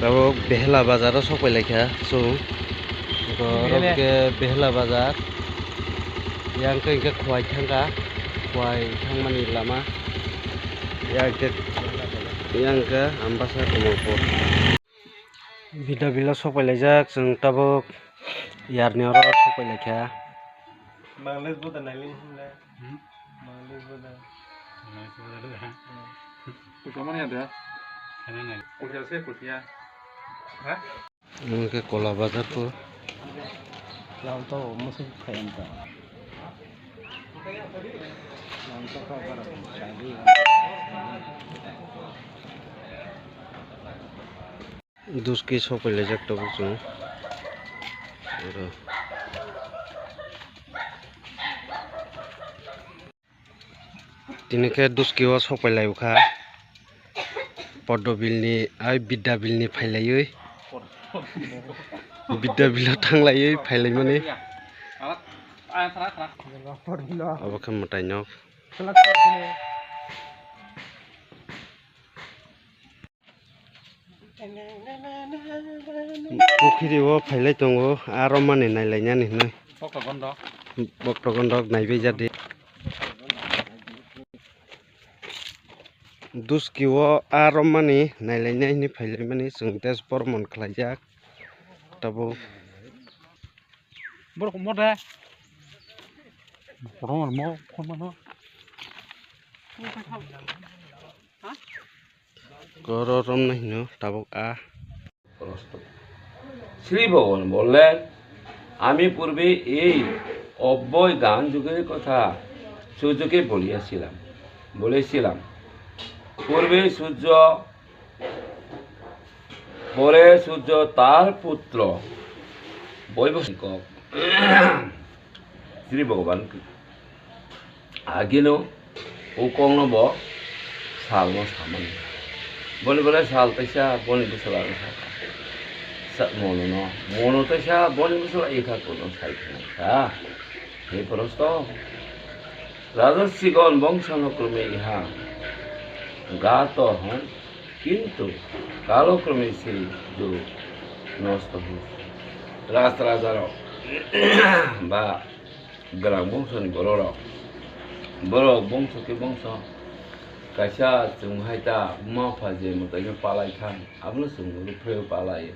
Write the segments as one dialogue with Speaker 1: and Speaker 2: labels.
Speaker 1: Tabo behla bazar sopai lekha so ke behla bazar yang ke khwai thangka khwai thangmani lama yang ke ambasa komolpur bida bila sopai lejak जों tabo yarni oro sopai lekha
Speaker 2: Bangladesh boda nailing hule. Bangladesh boda. Kusamanya ada. Kusia se kusia. Hah?
Speaker 1: ke kola bazar ko
Speaker 2: Lawan to musuh kayak apa? Lawan to kabar cari.
Speaker 1: duski sopai lejak tabo जों oro tinike duski o sopai laibkha Podobilni ai Bidabilni phailaioi Bidabil thanglaioi phailai abo khe mutai nok pukhiri o phailai tongo aro mani nailainani hinui boktogondok naibai jade duski o aro mani nailainai ni phailai mani जों tes bormon khlaijak tabo
Speaker 2: Bor ko moda. Borong mo ko mano.
Speaker 1: gororom nahi no tabo a
Speaker 3: Shri ভগবান বললেন আমি পূর্বে এই অব্যয় গান যুগের কথা সূর্যকে বলেছিলাম পূর্বে সূর্য পরে সূর্য তার পুত্র বৈবস্তিক শ্রী ভগবান আগিনো উকংনব সালনো সামান বলে সাল তাইসা বনি বসলা mono to siya boni musuh ikat pun saya kena he prosto rajas sigon bangsa krome iha gato hon kintu kalo krome si jo nosto hu raja ba gerang bangsa ni boro bangsa ke bangsa kaisa jumhai ta ma phaje mutai palai khan abno sungulu pheu palai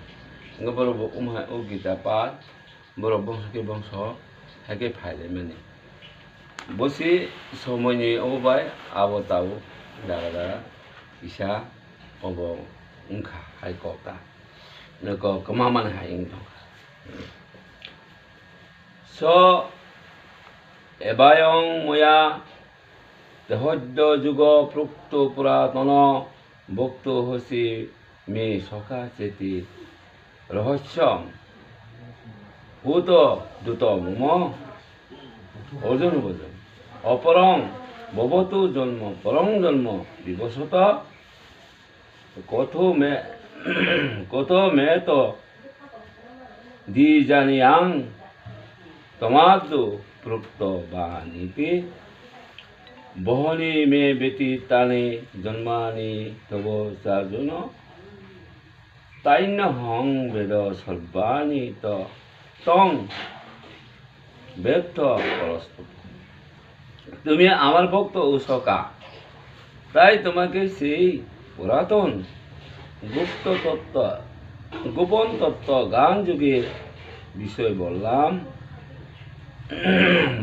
Speaker 3: ngaboro bo umhai o gita pat boro bangsa ke bangsa hake phaile mani bosi somoni obai abo tau dara isa obo ungkha hai kota nako kamaman hai ingdong so ebayong moya দেহদ্য যুগ প্রুক্ত পুরাতন ভক্ত হসি মে সখা চেতি রহস্যম ভূত দ্রুত মম অর্জুন ভজন অপরং ভবতু জন্ম পরং জন্ম বিবশত কত মে তো দি জানিয়াং তমাদু প্রুক্ত বাণীতি বহনি মে ব্যতীতানি জন্মানি তব চার্জুন তাইন্য হং বেদ সর্বাণি তং ব্যর্থ পরস্ত তুমি আমার ভক্ত উষকা তাই তোমাকে সেই পুরাতন গোপন তত্ত্ব গান যুগের বিষয় বললাম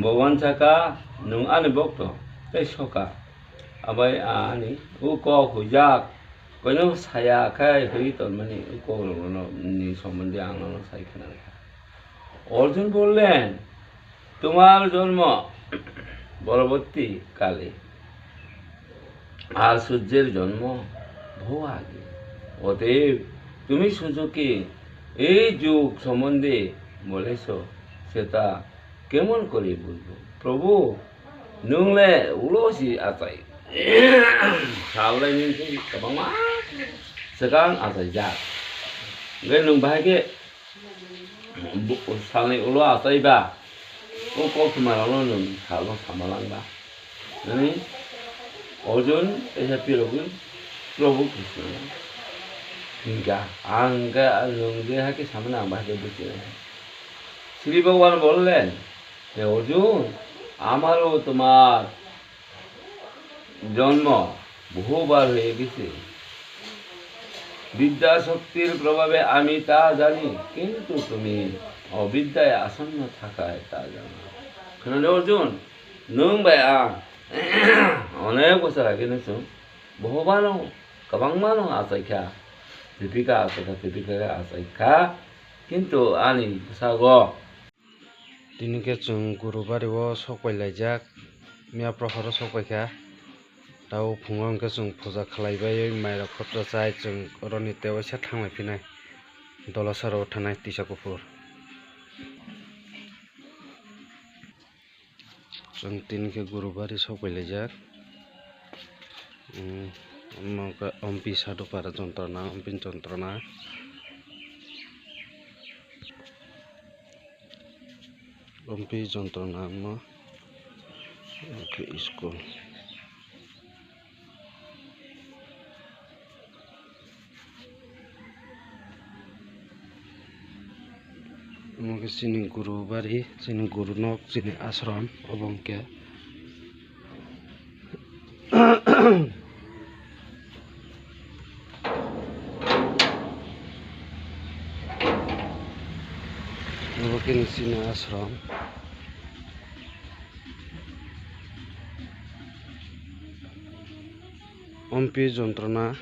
Speaker 3: ভগবান চাকা নং আনি ভক্ত তাই সকা আবাই আনি উক হুজাক কোনো ছায়া খাই হই তোর মানে উক সম্বন্ধে আঙানো সাইখানা লেখা অর্জুন বললেন তোমার জন্ম পরবর্তী কালে আর সূর্যের জন্ম বহু আগে অতএব তুমি সূর্যকে এই যুগ সম্বন্ধে বলেছ সেটা কেমন করে বলবো প্রভু nungle ulo si atai salai ni kabang ma sekarang atai jak ngai nung bahage salai ulo atai ba o ko tumaralo nung salo samalang ba nani Arjun esa pirogun Prabhu Krishna हिंगा आंगा लंगे हाके सामने आंबाके बुझे श्री भगवान बोललेन हे अर्जुन আমারও তোমার জন্ম বহুবার হয়ে গেছে বিদ্যা শক্তির প্রভাবে আমি তা জানি কিন্তু তুমি অবিদ্যায় আসন্ন থাকায় তা জানো खोनादों अर्जुन नों बाय आं अनेक बोसोर आगोलनिसो बहाबानो गोबांमानो आसायखा दीपिका आसायखा किन्तु आंनि सागो
Speaker 1: दिनके जों गुरुबारियाव सफैलायजाक मिया प्रहराव सफैखा दाउ फुङाव जों फुजा खालायबाय माइरं खरचा जाय जों अरनि तेव एसे थांलायफिनाय दलासाराव थानाय तिसाकुफुर जों दिनके गुरुबारि सफैलायजाक अम्पि साधुपारा जन्त्रना अम्पि जन्त्रना अम्पि जन्त्रना school sini guru bari sini guru nok sini ashram obongke mungkin sini ashram ompi jontrona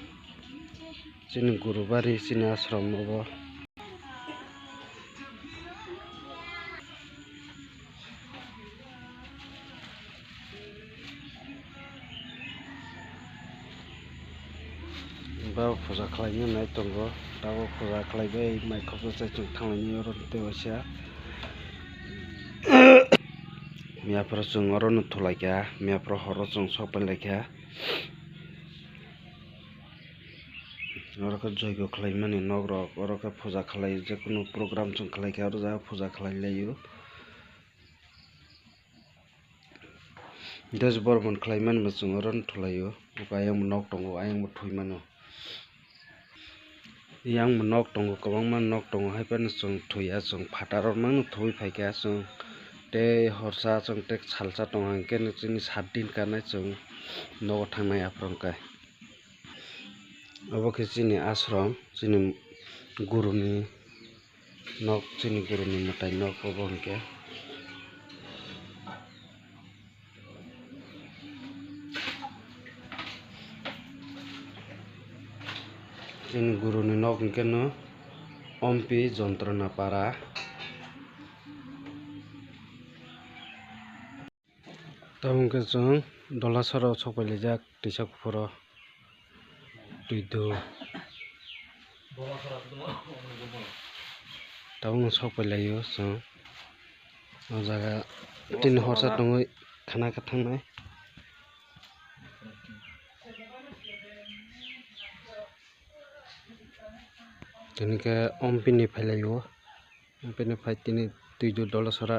Speaker 1: sini guru bari sini ashram obo बाव फुजा खालायनो होननाय दङ दाव फुजा खालायबाय माइखौबो जायजों थांनायनि अरनते वैसा मियाफ्रा जों अरन थलायखा मियाफ्रा हर जों सफैलायखा अरखौ जयग खालायमानि नगरक अरखौ फुजा खालाय जिखुनु प्रग्राम जों खालायखा आरो जा फुजा खालायलायो देश बर्मन खालायमानि जों अरन थलायो आयं नक दङ आयं थुयमानो yang menok tong kawang manok tong hai pan sung thuya sung phatar mang thui phaika sung te horsa sung te salsa tong angken chini 7 din kanai sung no thangnai aprong kai abo ke chini ashram chini guruni nok chini guruni matai nok obongke chini guruni nok keno ompi jontrona para tamke jong dolasara sopailijak tisakpuro tuido tabung sopailayo jong o jaga tin horsa tongoi khana ka thangnai tini ke ompini phailayo ompini phai tini tuido dolasara